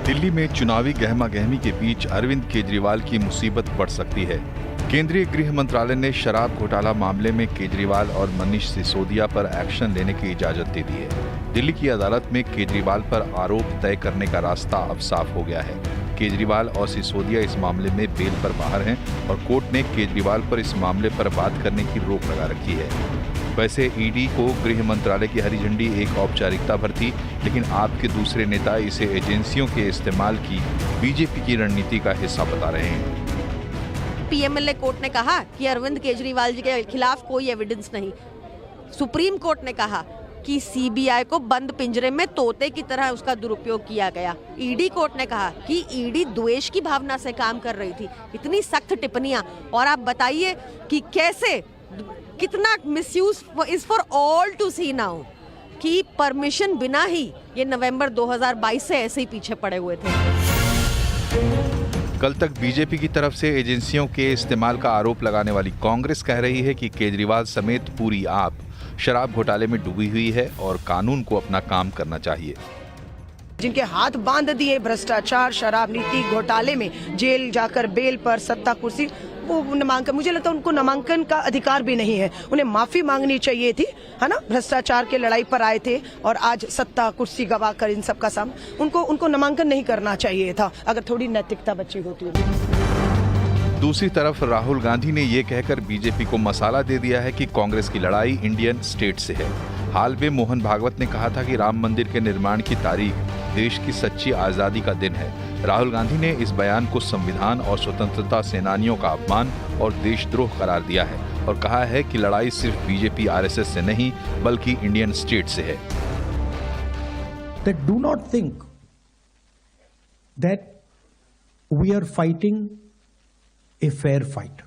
दिल्ली में चुनावी गहमा-गहमी के बीच अरविंद केजरीवाल की मुसीबत बढ़ सकती है। केंद्रीय गृह मंत्रालय ने शराब घोटाला मामले में केजरीवाल और मनीष सिसोदिया पर एक्शन लेने की इजाजत दे दी है। दिल्ली की अदालत में केजरीवाल पर आरोप तय करने का रास्ता अब साफ हो गया है। केजरीवाल और सिसोदिया इस मामले में बेल पर बाहर हैं और कोर्ट ने केजरीवाल पर इस मामले पर बात करने की रोक लगा रखी है। वैसे ईडी को गृह मंत्रालय की हरी झंडी एक औपचारिकता भर थी, लेकिन आप के दूसरे नेता इसे एजेंसियों के इस्तेमाल की बीजेपी की रणनीति का हिस्सा बता रहे हैं। पीएमएलए कोर्ट ने कहा कि अरविंद केजरीवाल जी के खिलाफ कोई एविडेंस नहीं। सुप्रीम कोर्ट ने कहा कि सीबीआई को बंद पिंजरे में तोते की तरह उसका दुरुपयोग किया गया। ईडी कोर्ट ने कहा कि ईडी द्वेष की भावना से काम कर रही थी। इतनी सख्त टिप्पणियां, और आप बताइए कि कैसे कितना misuse is for all to see now कि परमिशन बिना ही ये नवंबर 2022 से ऐसे ही पीछे पड़े हुए थे। कल तक बीजेपी की तरफ से एजेंसियों के इस्तेमाल का आरोप लगाने वाली कांग्रेस कह रही है कि केजरीवाल समेत पूरी आप शराब घोटाले में डूबी हुई है और कानून को अपना काम करना चाहिए। जिनके हाथ बांध दिए भ्रष्टाचार, शराब नीति घोटाले में, जेल जाकर बेल पर, सत्ता कुर्सी, वो नामांकन, मुझे लगता है उनको नामांकन का अधिकार भी नहीं है। उन्हें माफी मांगनी चाहिए थी, है ना। भ्रष्टाचार के लड़ाई पर आए थे और आज सत्ता कुर्सी गवाकर इन सब का सामना, उनको नामांकन नहीं करना चाहिए था अगर थोड़ी नैतिकता बची होती। दूसरी तरफ राहुल गांधी ने ये कहकर बीजेपी को मसाला दे दिया है कि कांग्रेस की लड़ाई इंडियन स्टेट से है। हाल में मोहन भागवत ने कहा था कि राम मंदिर के निर्माण की तारीख देश की सच्ची आजादी का दिन है। राहुल गांधी ने इस बयान को संविधान और स्वतंत्रता सेनानियों का अपमान और देशद्रोह करार दिया है और कहा है कि लड़ाई सिर्फ बीजेपी आरएसएस से नहीं बल्कि इंडियन स्टेट से है। That do not think that we are fighting a fair fight.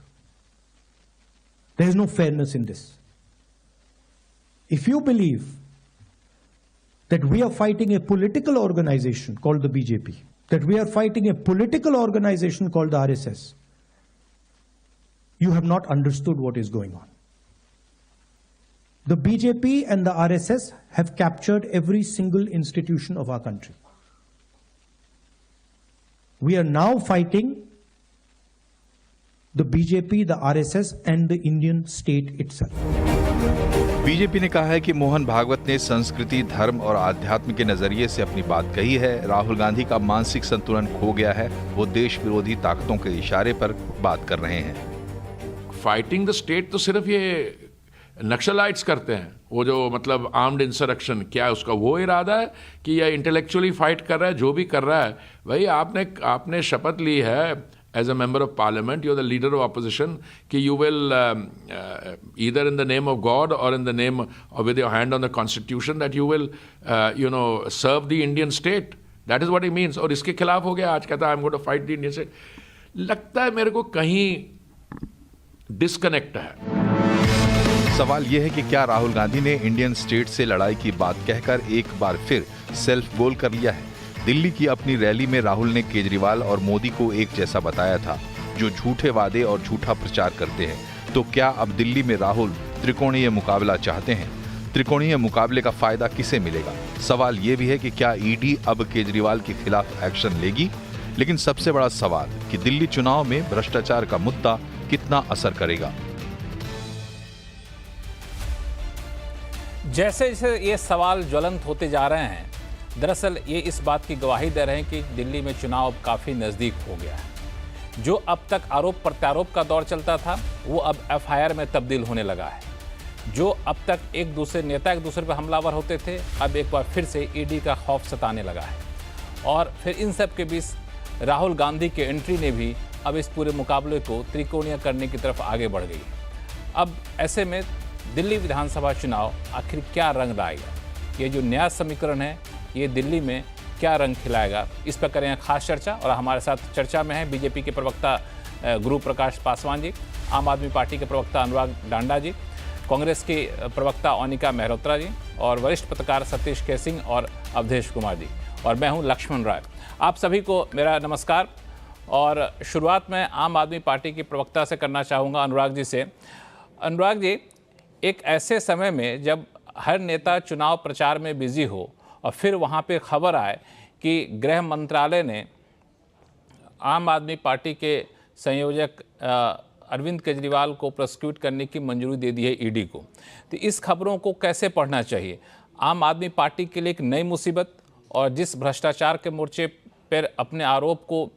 There is no fairness in this. If you believe that we are fighting a political organization called the BJP, that we are fighting a political organization called the RSS, you have not understood what is going on. The BJP and the RSS have captured every single institution of our country. We are now fighting the BJP, the RSS and the Indian state itself. BJP ने कहा है कि मोहन भागवत ने संस्कृति, धर्म और आध्यात्म के नजरिए से अपनी बात कही है। राहुल गांधी का मानसिक संतुलन खो गया है, वो देश विरोधी ताकतों के इशारे पर बात कर रहे हैं। फाइटिंग द स्टेट तो सिर्फ ये नक्सलाइट्स करते हैं, वो जो मतलब आर्म्ड इंसरेक्शन, क्या उसका वो इरादा है कि यह इंटेलेक्चुअली फाइट कर रहा है? जो भी कर रहा है भाई, आपने शपथ ली है as a member of parliament, you're the leader of opposition, कि you will either in the name of God or in the name or with your hand on the constitution that you will serve the Indian state. That is what he means. और इसके खिलाफ हो गया, आज कहता है I'm going to fight the Indian state. लगता है मेरे को कहीं डिस्कनेक्ट है। सवाल यह है कि क्या राहुल गांधी ने इंडियन स्टेट से लड़ाई की बात कहकर एक बार फिर सेल्फ गोल कर लिया है? दिल्ली की अपनी रैली में राहुल ने केजरीवाल और मोदी को एक जैसा बताया था, जो झूठे वादे और झूठा प्रचार करते हैं। तो क्या अब दिल्ली में राहुल त्रिकोणीय मुकाबला चाहते हैं? त्रिकोणीय मुकाबले का फायदा किसे मिलेगा? सवाल यह भी है कि क्या ईडी अब केजरीवाल के खिलाफ एक्शन लेगी? लेकिन सबसे बड़ा सवाल कि दिल्ली चुनाव में भ्रष्टाचार का मुद्दा कितना असर करेगा। जैसे जैसे ये सवाल ज्वलंत होते जा रहे हैं, दरअसल ये इस बात की गवाही दे रहे हैं कि दिल्ली में चुनाव काफ़ी नज़दीक हो गया है। जो अब तक आरोप प्रत्यारोप का दौर चलता था, वो अब एफआईआर में तब्दील होने लगा है। जो अब तक नेता एक दूसरे पर हमलावर होते थे, अब एक बार फिर से ईडी का खौफ सताने लगा है। और फिर इन सब के बीच राहुल गांधी के एंट्री ने भी अब इस पूरे मुकाबले को त्रिकोणीय करने की तरफ आगे बढ़ गई। अब ऐसे में दिल्ली विधानसभा चुनाव आखिर क्या रंग लाएगा? ये जो नया समीकरण है, ये दिल्ली में क्या रंग खिलाएगा, इस पर करेंगे खास चर्चा। और हमारे साथ चर्चा में है बीजेपी के प्रवक्ता गुरु प्रकाश पासवान जी, आम आदमी पार्टी के प्रवक्ता अनुराग डांडा जी, कांग्रेस के प्रवक्ता ओनिका मेहरोत्रा जी और वरिष्ठ पत्रकार सतीश के सिंह और अवधेश कुमार जी, और मैं हूं लक्ष्मण राय। आप सभी को मेरा नमस्कार। और शुरुआत में आम आदमी पार्टी की प्रवक्ता से करना चाहूँगा, अनुराग जी से। अनुराग जी, एक ऐसे समय में जब हर नेता चुनाव प्रचार में बिजी हो और फिर वहाँ पे खबर आए कि गृह मंत्रालय ने आम आदमी पार्टी के संयोजक अरविंद केजरीवाल को प्रोसिक्यूट करने की मंजूरी दे दी है ईडी को। तो इस खबरों को कैसे पढ़ना चाहिए? आम आदमी पार्टी के लिए एक नई मुसीबत, और जिस भ्रष्टाचार के मोर्चे पर अपने आरोप को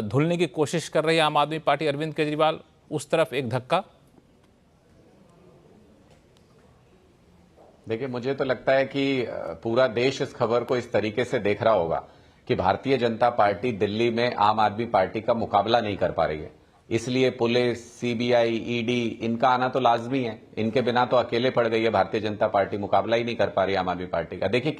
धुलने की कोशिश कर रही है आम आदमी पार्टी अरविंद केजरीवाल, उस तरफ एक धक्का। देखिए, मुझे तो लगता है कि पूरा देश इस खबर को इस तरीके से देख रहा होगा कि भारतीय जनता पार्टी दिल्ली में आम आदमी पार्टी का मुकाबला नहीं कर पा रही है, इसलिए पुलिस, सीबीआई, ईडी, इनका आना तो लाजमी है। इनके बिना तो अकेले पड़ गई है भारतीय जनता पार्टी, मुकाबला ही नहीं कर पा रही आम आदमी पार्टी का। देखिए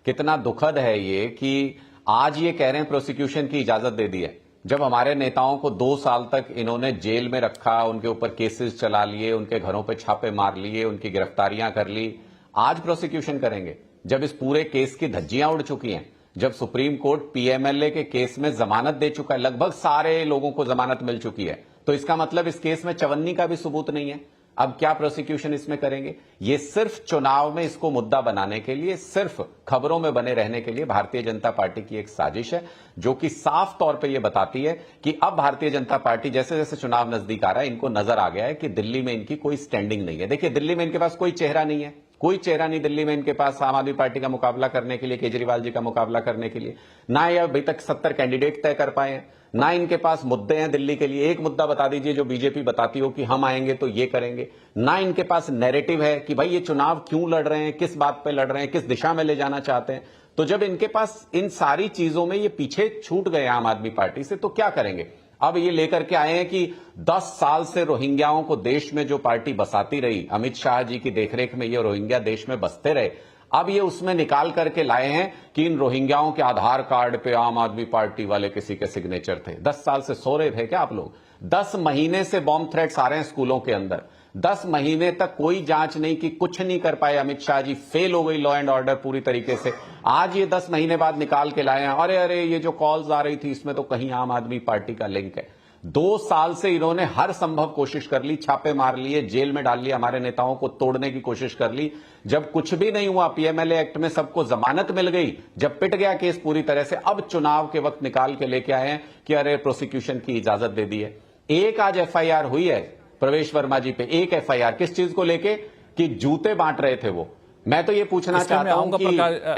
कितना दुखद है ये कि आज ये कह रहे हैं प्रोसिक्यूशन की इजाजत दे दी है, जब हमारे नेताओं को 2 साल तक इन्होंने जेल में रखा, उनके ऊपर केसेस चला लिए, उनके घरों पे छापे मार लिए, उनकी गिरफ्तारियां कर ली। आज प्रोसिक्यूशन करेंगे जब इस पूरे केस की धज्जियां उड़ चुकी हैं, जब सुप्रीम कोर्ट पीएमएलए के केस में जमानत दे चुका है, लगभग सारे लोगों को जमानत मिल चुकी है, तो इसका मतलब इस केस में चवन्नी का भी सबूत नहीं है। अब क्या प्रोसिक्यूशन इसमें करेंगे? ये सिर्फ चुनाव में इसको मुद्दा बनाने के लिए, सिर्फ खबरों में बने रहने के लिए भारतीय जनता पार्टी की एक साजिश है, जो कि साफ तौर पे ये बताती है कि अब भारतीय जनता पार्टी जैसे जैसे चुनाव नजदीक आ रहा है, इनको नजर आ गया है कि दिल्ली में इनकी कोई स्टैंडिंग नहीं है। देखिए, दिल्ली में इनके पास कोई चेहरा नहीं है, कोई चेहरा नहीं दिल्ली में इनके पास आम आदमी पार्टी का मुकाबला करने के लिए, केजरीवाल जी का मुकाबला करने के लिए। ना ये अभी तक 70 कैंडिडेट तय कर पाए हैं, ना इनके पास मुद्दे हैं दिल्ली के लिए। एक मुद्दा बता दीजिए जो बीजेपी बताती हो कि हम आएंगे तो ये करेंगे। ना इनके पास नैरेटिव है कि भाई ये चुनाव क्यों लड़ रहे हैं, किस बात पे लड़ रहे हैं, किस दिशा में ले जाना चाहते हैं। तो जब इनके पास इन सारी चीजों में ये पीछे छूट गए आम आदमी पार्टी से, तो क्या करेंगे? अब ये लेकर के आए हैं कि 10 साल से रोहिंग्याओं को देश में जो पार्टी बसाती रही, अमित शाह जी की देखरेख में ये रोहिंग्या देश में बसते रहे, अब ये उसमें निकाल करके लाए हैं कि इन रोहिंग्याओं के आधार कार्ड पे आम आदमी पार्टी वाले किसी के सिग्नेचर थे। 10 साल से सो रहे थे क्या आप लोग? 10 महीने से बॉम्ब थ्रेट्स आ रहे हैं स्कूलों के अंदर, 10 महीने तक कोई जांच नहीं की, कुछ नहीं कर पाए अमित शाह जी, फेल हो गई लॉ एंड ऑर्डर पूरी तरीके से। आज ये 10 महीने बाद निकाल के लाए हैं, अरे ये जो कॉल्स आ रही थी इसमें तो कहीं आम आदमी पार्टी का लिंक है। 2 साल से इन्होंने हर संभव कोशिश कर ली, छापे मार लिए, जेल में डाल लिया, हमारे नेताओं को तोड़ने की कोशिश कर ली। जब कुछ भी नहीं हुआ, पीएमएलए एक्ट में सबको जमानत मिल गई, जब पिट गया केस पूरी तरह से, अब चुनाव के वक्त निकाल के लेके आए हैं कि अरे प्रोसिक्यूशन की इजाजत दे दी है। एक आज एफआईआर हुई है प्रवेश वर्मा जी पे, एक एफआईआर किस चीज को लेके? कि जूते बांट रहे थे वो। मैं तो ये पूछना चाहता हूं कि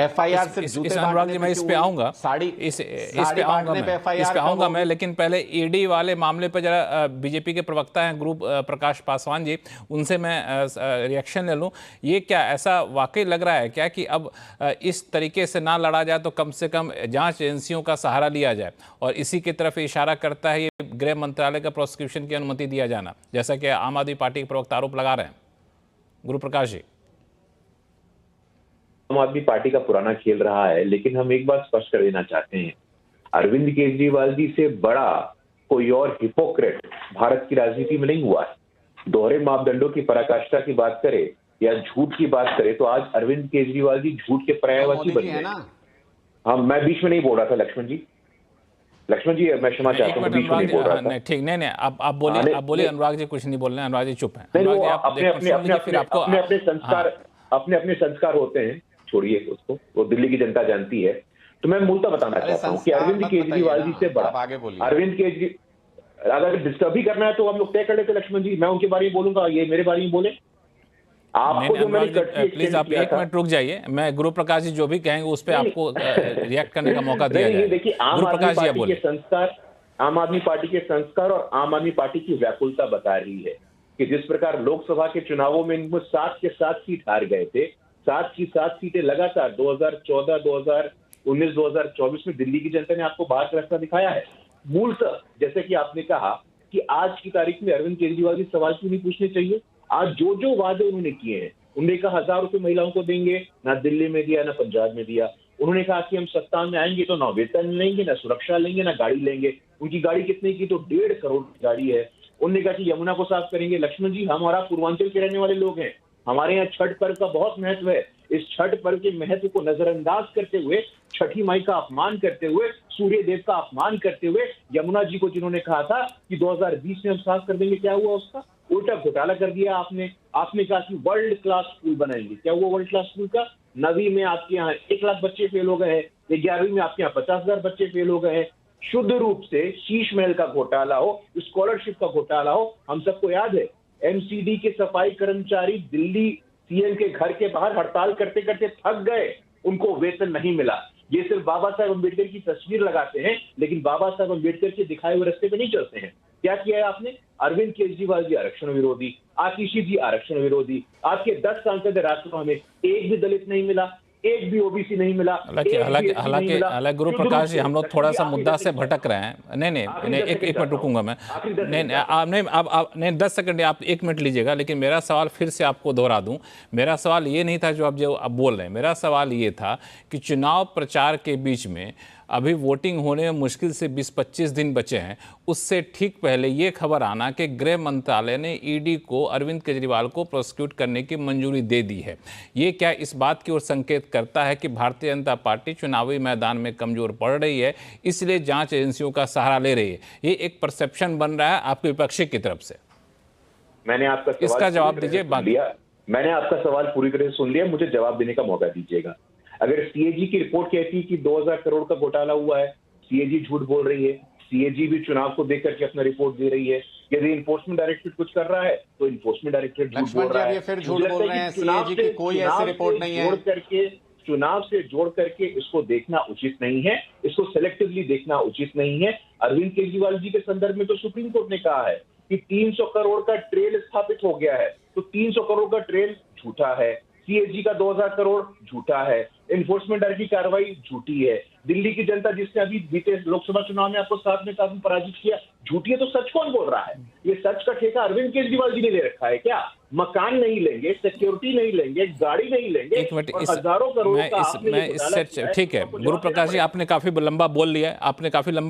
एफआईआर सिर्फ जूते अनुराग जी, मैं इस पे आऊंगा, इस पे आऊंगा मैं, लेकिन पहले ईडी वाले मामले पर जरा बीजेपी के प्रवक्ता हैं ग्रुप प्रकाश पासवान जी, उनसे मैं रिएक्शन ले लूं। ये क्या ऐसा वाकई लग रहा है क्या कि अब इस तरीके से ना लड़ा जाए तो कम से कम जांच एजेंसियों का सहारा लिया जाए, और इसी की तरफ इशारा करता है ये गृह मंत्रालय का प्रोसिक्यूशन की अनुमति दिया जाना, जैसा कि आम आदमी पार्टी के प्रवक्ता आरोप लगा रहे हैं? गुरु प्रकाश जी, आम आदमी पार्टी का पुराना खेल रहा है, लेकिन हम एक बात स्पष्ट कर देना चाहते हैं, अरविंद केजरीवाल जी से बड़ा कोई और हिपोक्रेट भारत की राजनीति में नहीं हुआ है। दोहरे मापदंडों की पराकाष्ठा की बात करे या झूठ की बात करे तो आज अरविंद केजरीवाल जी झूठ के पर्यायवाची बन गए। हाँ, मैं बीच में नहीं बोल रहा था लक्ष्मण जी, मैं क्षमा चाहता हूँ, बीच में नहीं बोल रहा था। ठीक, नहीं, आप बोलिए अनुराग जी, कुछ नहीं बोल रहे हैं, अनुराग जी चुप हैं। अपने संस्कार होते हैं, छोड़िए उसको, वो दिल्ली की जनता जानती है। तो मैं मूलतः बताना चाहता हूँ कि अरविंद केजरीवाल जी से बड़ा अरविंद केजरीवाल, अगर डिस्टर्ब ही करना है तो हम लोग तय कर लेते लक्ष्मण जी, मैं उनके बारे में बोलूंगा, ये मेरे बारे में बोले। आपको जो मैंने प्लीज आप 1 मिनट रुक जाइए, मैं गुरु प्रकाश जी जो भी कहेंगे उस पर आपको रिएक्ट करने का मौका दिया जाए। देखिए, आम आदमी पार्टी के संस्कार और आम आदमी पार्टी की व्याकुलता बता रही है कि जिस प्रकार लोकसभा के चुनावों में इनको 7 के 7 सीट हार गए थे, 7 की 7 सीटें लगातार 2014, 2019, 2024 में दिल्ली की जनता ने आपको बाहर का रास्ता दिखाया है। मूलतः जैसे कि आपने कहा कि आज की तारीख में अरविंद केजरीवाल जी सवाल क्यों नहीं पूछने चाहिए? आज जो वादे उन्होंने किए हैं, उन्होंने कहा 1000 रुपए महिलाओं को देंगे, ना दिल्ली में दिया ना पंजाब में दिया। उन्होंने कहा कि हम सत्ता में आएंगे तो ना वेतन लेंगे, ना सुरक्षा लेंगे, ना गाड़ी लेंगे। उनकी गाड़ी कितने की? तो 1.5 करोड़ की गाड़ी है। उन्होंने कहा कि यमुना को साफ करेंगे। लक्ष्मण जी, हमारा पूर्वांचल के रहने वाले लोग हैं, हमारे यहाँ छठ पर्व का बहुत महत्व है। इस छठ पर्व के महत्व को नजरअंदाज करते हुए, छठी माई का अपमान करते हुए, सूर्य देव का अपमान करते हुए, यमुना जी को जिन्होंने कहा था कि 2020 में हम साफ कर देंगे, क्या हुआ उसका? उल्टा घोटाला कर दिया आपने। आपने कहा कि वर्ल्ड क्लास स्कूल बनाएंगे, क्या हुआ वर्ल्ड क्लास स्कूल का? 9वीं में आपके यहाँ 1 लाख बच्चे फेल हो गए हैं, 11वीं में आपके यहाँ 50,000 बच्चे फेल हो गए हैं। शुद्ध रूप से शीश महल का घोटाला हो, स्कॉलरशिप का घोटाला हो, हम सबको याद है एमसीडी के सफाई कर्मचारी दिल्ली सीएम के घर के बाहर हड़ताल करते करते थक गए, उनको वेतन नहीं मिला। ये सिर्फ बाबा साहेब अम्बेडकर की तस्वीर लगाते हैं, लेकिन बाबा साहेब अम्बेडकर के दिखाए हुए रास्ते पे नहीं चलते हैं। क्या किया है आपने? अरविंद केजरीवाल जी आरक्षण विरोधी, आतिशी जी आरक्षण विरोधी, आपके 10 सांसद राज्यसभा में एक भी दलित नहीं मिला, एक भी ओबीसी नहीं मिला। हालांकि गुरु प्रकाश जी, हम लोग थोड़ा सा मुद्दा से भटक रहे हैं। नहीं, एक मिनट रुकूंगा मैं। नहीं, 10 सेकंड, आप 1 मिनट लीजिएगा। लेकिन मेरा सवाल फिर से आपको दोहरा दूं, मेरा सवाल ये नहीं था जो आप बोल रहे हैं। मेरा सवाल ये था कि चुनाव प्रचार के बीच में अभी वोटिंग होने में मुश्किल से 20-25 दिन बचे हैं, उससे ठीक पहले ये खबर आना कि गृह मंत्रालय ने ईडी को अरविंद केजरीवाल को प्रोसिक्यूट करने की मंजूरी दे दी है। ये क्या इस बात की ओर संकेत करता है कि भारतीय जनता पार्टी चुनावी मैदान में कमजोर पड़ रही है, इसलिए जांच एजेंसियों का सहारा ले रही है? ये एक परसेप्शन बन रहा है आपके विपक्षी की तरफ से। मैंने आपका सवाल इसका जवाब दीजिए। मैंने आपका सवाल पूरी तरह से सुन लिया, मुझे जवाब देने का मौका दीजिएगा। अगर सीएजी की रिपोर्ट कहती है कि 2000 करोड़ का घोटाला हुआ है, सीएजी झूठ बोल रही है, सीएजी भी चुनाव को देख करके अपना रिपोर्ट दे रही है। यदि इन्फोर्समेंट डायरेक्टरेट कुछ कर रहा है तो इन्फोर्समेंट डायरेक्टरेट झूठ बोल रहा है। ये फिर झूठ बोल रहे हैं, सीएजी की कोई ऐसी रिपोर्ट नहीं है। चुनाव से जोड़ करके इसको देखना उचित नहीं है, इसको सेलेक्टिवली देखना उचित नहीं है। अरविंद केजरीवाल जी के संदर्भ में तो सुप्रीम कोर्ट ने कहा है कि 300 करोड़ का ट्रेल स्थापित हो गया है, तो 300 करोड़ का ट्रेल झूठा है। सीएजी का 2000 करोड़ झूठा है, एनफोर्समेंट डायरेक्टर की कार्रवाई झूठी है। दिल्ली की जनता जिसने अभी बीते लोकसभा चुनाव में आपको 7 में काफी पराजित किया, झूठी है। तो सच कौन बोल रहा है? ये सच का ठेका अरविंद केजरीवाल जी ने ले रखा है क्या? मकान नहीं लेंगे, सिक्योरिटी नहीं लेंगे, गाड़ी नहीं लेंगे, और हजारों करोड़ का। ठीक है गुरु प्रकाश जी, आपने काफी लंबा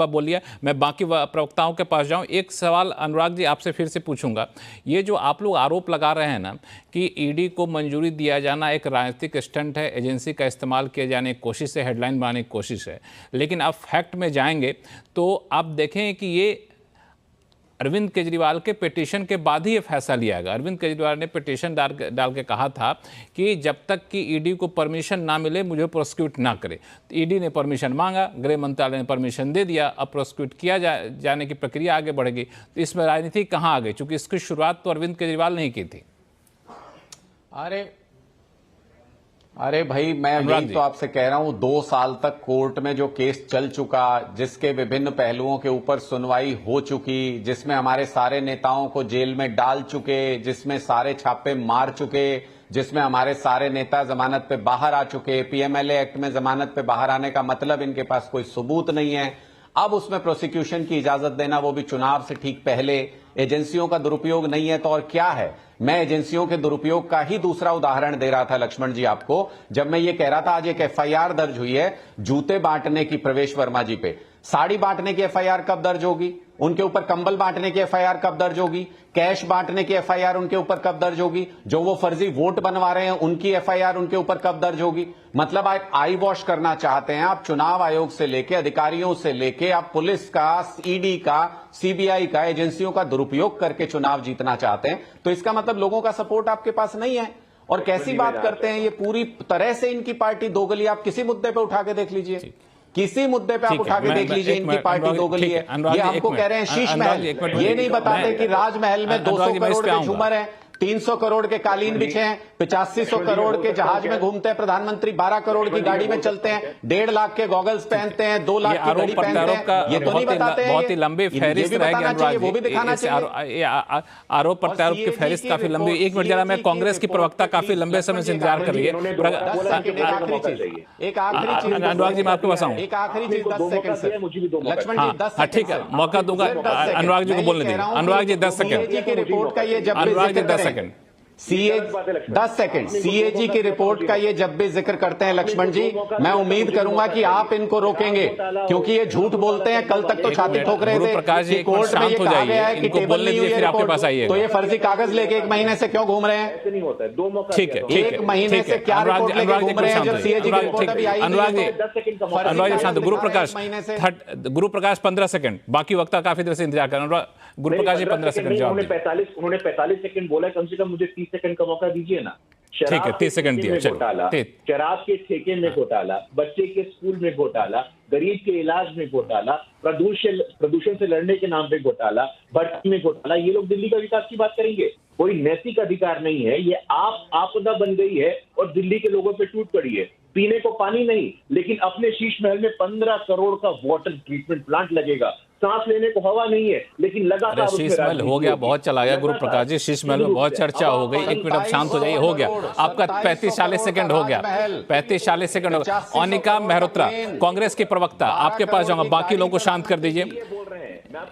बोल लिया। मैं बाकी प्रवक्ताओं के पास जाऊं। एक सवाल अनुराग जी आपसे फिर से पूछूंगा। ये जो आप लोग आरोप लगा रहे हैं ना कि ईडी को मंजूरी दिया जाना एक राजनीतिक स्टंट है, एजेंसी का इस्तेमाल किए जाने की कोशिश है, हेडलाइन बनाने की कोशिश है, लेकिन आप फैक्ट में जाएंगे तो आप देखें कि ये अरविंद केजरीवाल के पिटीशन के बाद ही ये फैसला लिया गया। अरविंद केजरीवाल ने पिटीशन डाल के कहा था कि जब तक कि ईडी को परमिशन ना मिले मुझे प्रोसिक्यूट ना करे। तो ईडी ने परमिशन मांगा, गृह मंत्रालय ने परमिशन दे दिया, अब प्रोसिक्यूट किया जाने की प्रक्रिया आगे बढ़ेगी। तो इसमें राजनीति कहाँ आ गई? क्योंकि इसकी शुरुआत तो अरविंद केजरीवाल ने ही की थी। अरे भाई, मैं यही तो आपसे कह रहा हूं, 2 साल तक कोर्ट में जो केस चल चुका, जिसके विभिन्न पहलुओं के ऊपर सुनवाई हो चुकी, जिसमें हमारे सारे नेताओं को जेल में डाल चुके, जिसमें सारे छापे मार चुके, जिसमें हमारे सारे नेता जमानत पे बाहर आ चुके। पीएमएलए एक्ट में जमानत पे बाहर आने का मतलब इनके पास कोई सबूत नहीं है। अब उसमें प्रोसिक्यूशन की इजाजत देना, वो भी चुनाव से ठीक पहले, एजेंसियों का दुरुपयोग नहीं है तो और क्या है? मैं एजेंसियों के दुरुपयोग का ही दूसरा उदाहरण दे रहा था लक्ष्मण जी आपको, जब मैं ये कह रहा था आज एक एफआईआर दर्ज हुई है जूते बांटने की प्रवेश वर्मा जी पे। साड़ी बांटने की एफआईआर कब दर्ज होगी? उनके ऊपर कंबल बांटने की एफआईआर कब दर्ज होगी? कैश बांटने की एफआईआर उनके ऊपर कब दर्ज होगी? जो वो फर्जी वोट बनवा रहे हैं उनकी एफआईआर उनके ऊपर कब दर्ज होगी? मतलब आप आई वॉश करना चाहते हैं, आप चुनाव आयोग से लेके, अधिकारियों से लेके, आप पुलिस का, ईडी का, सीबीआई का, एजेंसियों का दुरुपयोग करके चुनाव जीतना चाहते हैं। तो इसका मतलब लोगों का सपोर्ट आपके पास नहीं है। और कैसी बात करते हैं, ये पूरी तरह से इनकी पार्टी दोगली। आप किसी मुद्दे पे उठा के देख लीजिए, किसी मुद्दे पे आप उठा के देख लीजिए, इनकी पार्टी दोगली है। ये हमको कह रहे हैं शीश महल, ये नहीं बताते कि राजमहल में 200 करोड़ के झूमर है, 300 करोड़ के कालीन बिछे हैं, 8500 करोड़ के जहाज में घूमते हैं प्रधानमंत्री, 12 करोड़ की गाड़ी में चलते हैं, 1.5 लाख के गॉगल्स पहनते हैं, 2 लाख की घड़ी पहनते हैं। ये तो नहीं बताते हैं। बहुत ही लंबी फहरिस्त रहेगी, वो भी दिखाना चाहिए। आरोप प्रत्यारोप की फहरिस्त काफी लंबी। एक मिनट जरा, मैं कांग्रेस की प्रवक्ता काफी लंबे समय से इंतजार कर रही है। एक आखिरी चीज अनुराग जी, मैं आपके पास आऊं। एक आखिरी चीज 10 सेकंड से लक्ष्मण जी, 10 सेकंड, ठीक है, मौका दूंगा अनुराग जी को बोलने दीजिए। अनुराग जी 10 सेकंड, रिपोर्ट का ये जब Anurag ji 10 second, 10 second, CAG की रिपोर्ट का ये जब भी जिक्र करते हैं लक्ष्मण जी, मैं उम्मीद करूंगा कि आप इनको रोकेंगे, क्योंकि ये झूठ बोलते हैं। कल तक तो छाती ठोक रहे थे कि कोर्ट में ये कहा गया है कि टेबल नहीं हुई है रिपोर्ट, तो ये फर्जी कागज लेके 1 महीने से क्यों घूम रहे हैं? ठीक है, 1 महीने से क्या रिपोर्ट लेके घूम रहे हैं जब सीएजी की रिपोर्ट अभी आई? अनुराग जी शांत। गुरु प्रकाश 15 सेकंड, बाकी वक्ता काफी देर से इंतजार कर रहे हैं। गुरु प्रकाश जी 15 सेकंड जवाब। उन्होंने 45 सेकंड बोला, कम से कम मुझे 30 सेकंड का मौका दीजिए ना। शराब ठीक है, के 30 सेकंड ठेके दिया, में चलो, घोटाला, ठीक। शराब के ठेके में घोटाला, बच्चे के स्कूल में घोटाला, गरीब के इलाज में घोटाला, प्रदूषण से लड़ने के नाम पे घोटाला, भर्ती में घोटाला, ये लोग दिल्ली का विकास की बात करेंगे? कोई नैतिक अधिकार नहीं है, ये आपदा बन गई है और दिल्ली के लोगों पे टूट पड़ी है। पीने को पानी नहीं, लेकिन अपने शीश महल में 15 करोड़ का वाटर ट्रीटमेंट प्लांट लगेगा। सांस लेने को हवा नहीं है, लेकिन लगातार अरे शीश महल हो गया, बहुत चला गया गुरु प्रकाश जी, शीश महल में बहुत चर्चा हो गई। एक मिनट आप शांत हो जाइए, हो गया आपका 35-40 सेकंड हो गया, 35-40 सेकंड हो गया। अनिका मेहरोत्रा, कांग्रेस की प्रवक्ता, आपके पास जाऊंगा, बाकी लोगों को शांत कर दीजिए।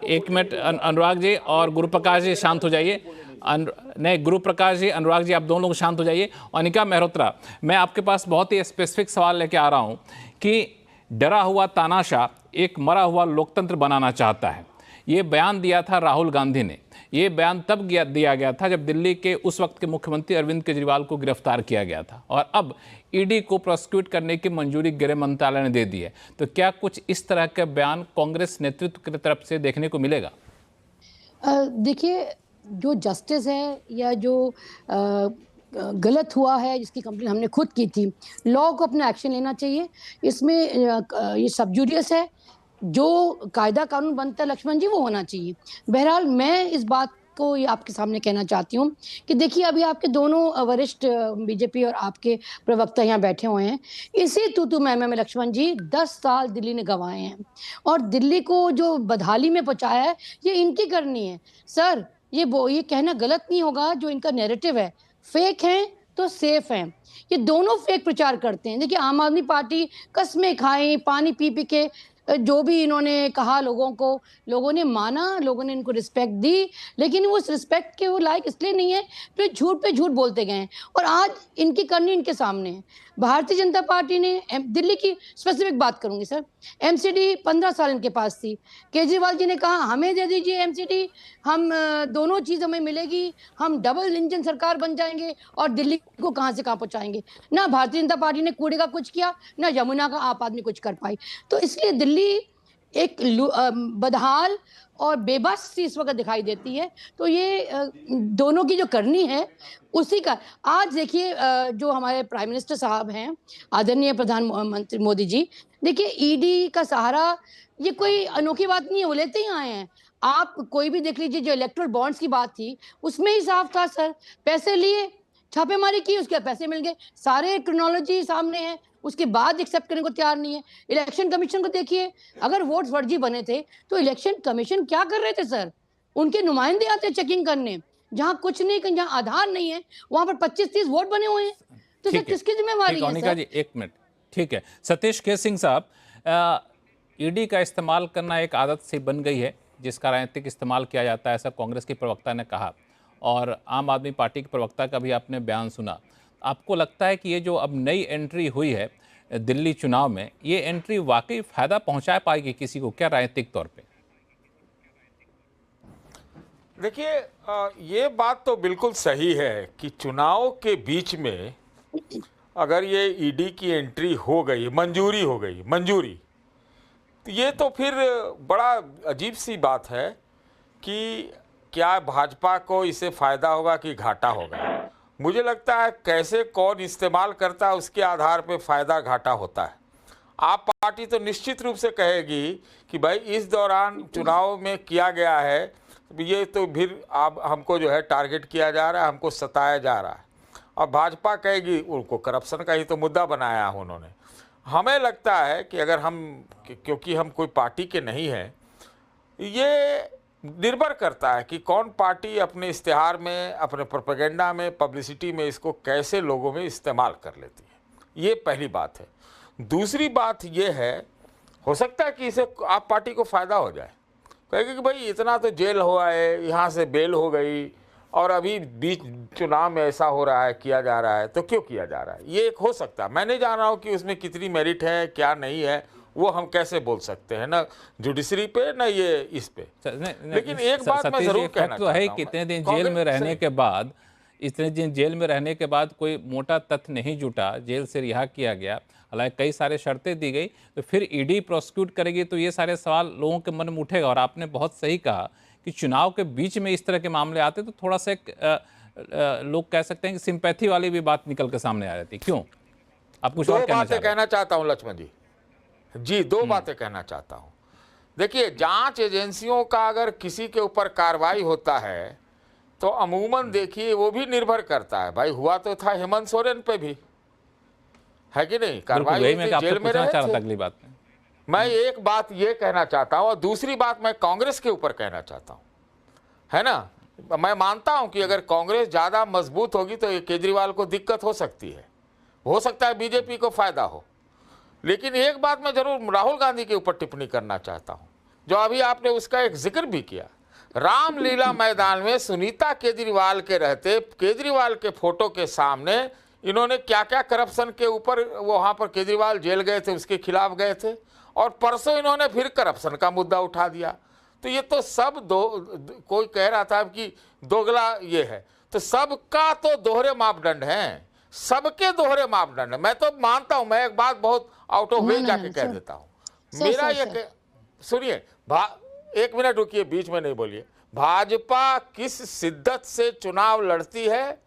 एक मिनट अनुराग जी और गुरु प्रकाश जी शांत हो जाइए। नहीं, गुरु प्रकाश जी, अनुराग जी, आप दोनों लोग शांत हो जाइए। अनिका मेहरोत्रा, मैं आपके पास बहुत ही स्पेसिफिक सवाल लेके आ रहा हूं कि डरा हुआ तानाशाह एक मरा हुआ लोकतंत्र बनाना चाहता है, ये बयान दिया था राहुल गांधी ने। ये बयान तब दिया गया था जब दिल्ली के उस वक्त के मुख्यमंत्री अरविंद केजरीवाल को गिरफ्तार किया गया था, और अब ईडी को प्रोसिक्यूट करने की मंजूरी गृह मंत्रालय ने दे दी है। तो क्या कुछ इस तरह का बयान कांग्रेस नेतृत्व की तरफ से देखने को मिलेगा? देखिए, जो जस्टिस है या जो गलत हुआ है जिसकी कंप्लेन हमने खुद की थी, लॉ को अपना एक्शन लेना चाहिए। इसमें ये सब जुडियस है, जो कायदा कानून बनता है लक्ष्मण जी, वो होना चाहिए। बहरहाल मैं इस बात को ये आपके सामने कहना चाहती हूँ कि देखिए, अभी आपके दोनों वरिष्ठ बीजेपी और आपके प्रवक्ता यहाँ बैठे हुए हैं। इसी तू मैं में लक्ष्मण जी 10 साल दिल्ली ने गंवाए हैं, और दिल्ली को जो बदहाली में पहुँचाया है ये इनकी करनी है। सर, ये कहना गलत नहीं होगा, जो इनका नैरेटिव है फेक हैं तो सेफ हैं, ये दोनों फेक प्रचार करते हैं। देखिए, आम आदमी पार्टी कस्में खाई, पानी पी पी के जो भी इन्होंने कहा लोगों को, लोगों ने माना, लोगों ने इनको रिस्पेक्ट दी, लेकिन वो उस रिस्पेक्ट के वो लायक इसलिए नहीं है, फिर झूठ पे झूठ बोलते गए हैं, और आज इनकी करनी इनके सामने है। भारतीय जनता पार्टी ने दिल्ली की स्पेसिफिक बात करूंगी सर, एमसीडी 15 साल इनके पास थी। केजरीवाल जी ने कहा हमें दे दीजिए एमसीडी, हम दोनों चीज़ हमें मिलेगी, हम डबल इंजन सरकार बन जाएंगे और दिल्ली को कहाँ से कहाँ पहुँचाएंगे। ना भारतीय जनता पार्टी ने कूड़े का कुछ किया, ना यमुना का आप आदमी कुछ कर पाई। तो इसलिए दिल्ली एक बदहाल और बेबस सी इस वक्त दिखाई देती है। तो ये दोनों की जो करनी है उसी का आज देखिए, जो हमारे प्राइम मिनिस्टर साहब हैं, आदरणीय प्रधानमंत्री मोदी जी, देखिए ईडी का सहारा ये कोई अनोखी बात नहीं है, वो लेते ही आए हैं। आप कोई भी देख लीजिए, जो इलेक्टोरल बॉन्ड्स की बात थी उसमें ही साफ था सर, पैसे लिए, छापेमारी की, उसके पैसे मिल गए, सारे क्रोनोलॉजी सामने है, उसके बाद एक्सेप्ट करने को तैयार नहीं है। इलेक्शन कमीशन को देखिए, अगर वोट फर्जी बने थे तो इलेक्शन कमीशन क्या कर रहे थे सर? उनके नुमाइंदे आते चेकिंग करने, जहां कुछ नहीं, जहां आधार नहीं है वहां पर 25-30 वोट बने हुए हैं। तो सर किसकी जिम्मेवारी है सर? जी एक मिनट, ठीक है। सतीश के सिंह साहब, ईडी का इस्तेमाल करना एक आदत सी बन गई है जिसका राजनीतिक इस्तेमाल किया जाता है, ऐसा कांग्रेस की प्रवक्ता ने कहा, और आम आदमी पार्टी के प्रवक्ता का भी आपने बयान सुना। आपको लगता है कि ये जो अब नई एंट्री हुई है दिल्ली चुनाव में, ये एंट्री वाकई फायदा पहुंचा पाएगी किसी को क्या राजनीतिक तौर पे? देखिए, ये बात तो बिल्कुल सही है कि चुनाव के बीच में अगर ये ईडी की एंट्री हो गई, मंजूरी, तो ये तो फिर बड़ा अजीब सी बात है कि क्या भाजपा को इससे फ़ायदा होगा कि घाटा होगा। मुझे लगता है कैसे कौन इस्तेमाल करता है उसके आधार पे फ़ायदा घाटा होता है। आप पार्टी तो निश्चित रूप से कहेगी कि भाई इस दौरान चुनाव में किया गया है, ये तो फिर आप हमको जो है टारगेट किया जा रहा है, हमको सताया जा रहा है, और भाजपा कहेगी उनको करप्शन का ही तो मुद्दा बनाया है उन्होंने। हमें लगता है कि अगर हम, क्योंकि हम कोई पार्टी के नहीं हैं, ये निर्भर करता है कि कौन पार्टी अपने इश्तिहार में, अपने प्रोपेगेंडा में, पब्लिसिटी में इसको कैसे लोगों में इस्तेमाल कर लेती है। ये पहली बात है। दूसरी बात ये है, हो सकता है कि इसे आप पार्टी को फ़ायदा हो जाए, कहेंगे कि भाई इतना तो जेल हुआ है, यहाँ से बेल हो गई, और अभी बीच चुनाव में ऐसा हो रहा है, किया जा रहा है, तो क्यों किया जा रहा है। ये एक हो सकता है। मैं नहीं जान रहा हूँ कि उसमें कितनी मेरिट है, क्या नहीं है, वो हम कैसे बोल सकते हैं, ना जुडिशरी पे ना ये इस पे। लेकिन एक बात मैं जरूर कहना तो है कि इतने दिन जेल में रहने के बाद, इतने दिन जेल में रहने के बाद कोई मोटा तथ्य नहीं जुटा, जेल से रिहा किया गया, हालांकि कई सारे शर्तें दी गई, तो फिर ईडी प्रोसिक्यूट करेगी तो ये सारे सवाल लोगों के मन में उठेगा। और आपने बहुत सही कहा कि चुनाव के बीच में इस तरह के मामले आते तो थोड़ा सा एक लोग कह सकते हैं कि सिंपैथी वाली भी बात निकल के सामने आ जाती। क्यों? आप कुछ और दो कहना बातें चाह रहे हैं? कहना चाहता हूं लक्ष्मण जी, दो बातें कहना चाहता हूं। देखिए, जांच एजेंसियों का अगर किसी के ऊपर कार्रवाई होता है तो अमूमन देखिए वो भी निर्भर करता है। भाई हुआ तो था हेमंत सोरेन पे भी, है कि नहीं? बिल्कुल, कार्रवाई वही हुई मैं थी, आपसे जेल में पूछना रहे चाह रहा था थे। अगली बात में। मैं एक बात ये कहना चाहता हूं और दूसरी बात मैं कांग्रेस के ऊपर कहना चाहता हूं, है ना। मैं मानता हूं कि अगर कांग्रेस ज्यादा मजबूत होगी तो ये केजरीवाल को दिक्कत हो सकती है, हो सकता है बीजेपी को फायदा हो। लेकिन एक बात मैं जरूर राहुल गांधी के ऊपर टिप्पणी करना चाहता हूं, जो अभी आपने उसका एक जिक्र भी किया। रामलीला मैदान में सुनीता केजरीवाल के रहते, केजरीवाल के फोटो के सामने इन्होंने क्या क्या करप्शन के ऊपर, वहां पर केजरीवाल जेल गए थे उसके खिलाफ गए थे, और परसों इन्होंने फिर करप्शन का मुद्दा उठा दिया। तो ये तो सब कोई कह रहा था कि दोगला ये है, तो सबका तो दोहरे मापदंड हैं, सबके दोहरे मापदंड है। मैं तो मानता हूं, मैं एक बात बहुत आउट ऑफ वे जाके कह देता हूं। मेरा ये सुनिए, एक मिनट रुकिए, बीच में नहीं बोलिए। भाजपा किस शिद्दत से चुनाव लड़ती है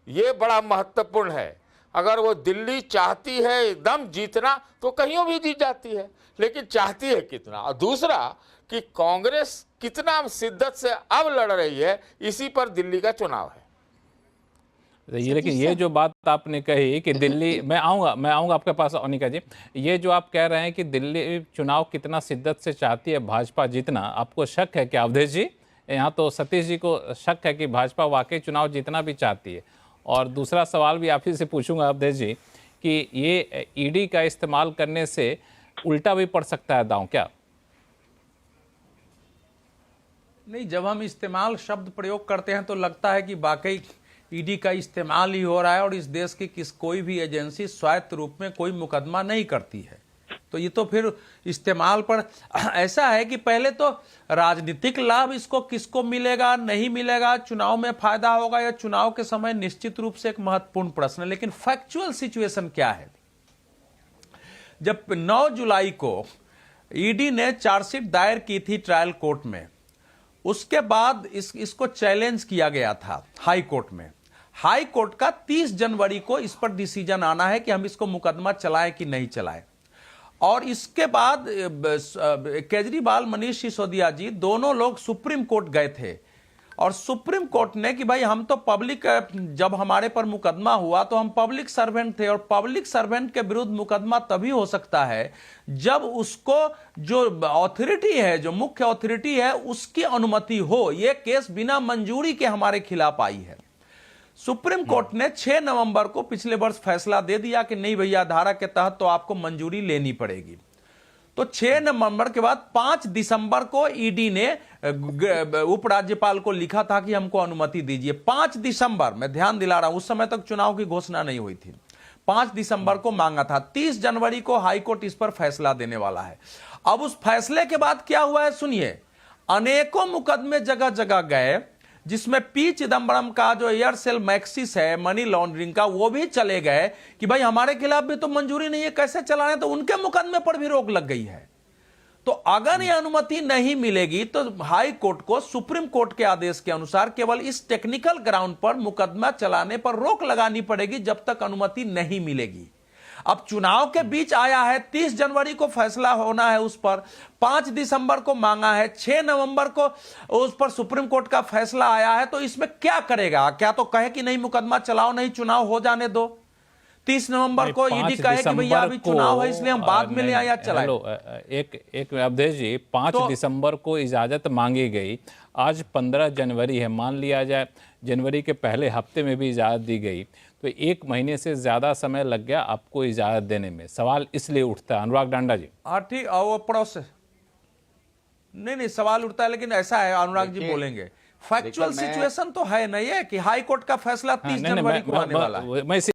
ये बड़ा महत्वपूर्ण है। अगर वो दिल्ली चाहती है एकदम जीतना तो कहीं भी जीत जाती है, लेकिन चाहती है कितना। और दूसरा कि कांग्रेस कितना शिद्दत से अब लड़ रही है, इसी पर दिल्ली का चुनाव है। ये लेकिन ये जो बात आपने कही कि दिल्ली, मैं आऊंगा आपके पास अनिका जी। ये जो आप कह रहे हैं कि दिल्ली चुनाव कितना शिद्दत से चाहती है भाजपा जीतना, आपको शक है क्या अवधेश जी? यहाँ तो सतीश जी को शक है कि भाजपा वाकई चुनाव जीतना भी चाहती है। और दूसरा सवाल भी आप ही से पूछूंगा अवधेश जी कि ये ईडी का इस्तेमाल करने से उल्टा भी पड़ सकता है दांव क्या? नहीं, जब हम इस्तेमाल शब्द प्रयोग करते हैं तो लगता है कि वाकई ईडी का इस्तेमाल ही हो रहा है और इस देश की कोई भी एजेंसी स्वायत्त रूप में कोई मुकदमा नहीं करती है। तो ये तो फिर इस्तेमाल पर ऐसा है कि पहले तो राजनीतिक लाभ इसको किसको मिलेगा नहीं मिलेगा, चुनाव में फायदा होगा या चुनाव के समय, निश्चित रूप से एक महत्वपूर्ण प्रश्न है। लेकिन फैक्चुअल सिचुएशन क्या है? जब 9 जुलाई को ईडी ने चार्जशीट दायर की थी ट्रायल कोर्ट में, उसके बाद इसको चैलेंज किया गया था हाई कोर्ट में। हाई कोर्ट का 30 जनवरी को इस पर डिसीजन आना है कि हम इसको मुकदमा चलाएं कि नहीं चलाएं। और इसके बाद केजरीवाल, मनीष सिसोदिया जी दोनों लोग सुप्रीम कोर्ट गए थे और सुप्रीम कोर्ट ने कि भाई हम तो पब्लिक, जब हमारे पर मुकदमा हुआ तो हम पब्लिक सर्वेंट थे और पब्लिक सर्वेंट के विरुद्ध मुकदमा तभी हो सकता है जब उसको जो अथॉरिटी है, जो मुख्य अथॉरिटी है, उसकी अनुमति हो। यह केस बिना मंजूरी के हमारे खिलाफ आई है। सुप्रीम कोर्ट ने 6 नवंबर को पिछले वर्ष फैसला दे दिया कि नहीं भैया, धारा के तहत तो आपको मंजूरी लेनी पड़ेगी। तो 6 नवंबर के बाद 5 दिसंबर को ईडी ने उपराज्यपाल को लिखा था कि हमको अनुमति दीजिए। 5 दिसंबर, मैं ध्यान दिला रहा हूं, उस समय तक चुनाव की घोषणा नहीं हुई थी। 5 दिसंबर को मांगा था। 30 जनवरी को हाईकोर्ट इस पर फैसला देने वाला है। अब उस फैसले के बाद क्या हुआ है सुनिए। अनेकों मुकदमे जगह जगह गए, जिसमें पी चिदम्बरम का जो एयरसेल मैक्सिस है मनी लॉन्ड्रिंग का, वो भी चले गए कि भाई हमारे खिलाफ भी तो मंजूरी नहीं है, कैसे चला रहे, तो उनके मुकदमे पर भी रोक लग गई है। तो अगर यह अनुमति नहीं मिलेगी तो हाई कोर्ट को सुप्रीम कोर्ट के आदेश के अनुसार केवल इस टेक्निकल ग्राउंड पर मुकदमा चलाने पर रोक लगानी पड़ेगी जब तक अनुमति नहीं मिलेगी। अब चुनाव के बीच आया है, 30 जनवरी को फैसला होना है उस पर, 5 दिसंबर को मांगा है, 6 नवंबर को उस पर सुप्रीम कोर्ट का फैसला आया है। तो इसमें क्या करेगा? क्या तो कहे कि नहीं मुकदमा चलाओ, नहीं चुनाव हो जाने दो। 30 नवंबर को ईडी कहे कि भैया अभी चुनाव है इसलिए हम बाद में ले आए या चलाएं। एक अवधेश जी, 5 दिसंबर को इजाजत मांगी गई, आज 15 जनवरी है, मान लिया जाए जनवरी के पहले हफ्ते में भी इजाजत दी गई, तो 1 महीने से ज्यादा समय लग गया आपको इजाजत देने में। सवाल इसलिए उठता है, अनुराग डांडा जी। हाँ ठीक, वो प्रोसेस नहीं सवाल उठता है, लेकिन ऐसा है, अनुराग जी बोलेंगे, फैक्चुअल सिचुएशन तो है नहीं है कि हाई कोर्ट का फैसला 30 जनवरी को आने वाला है।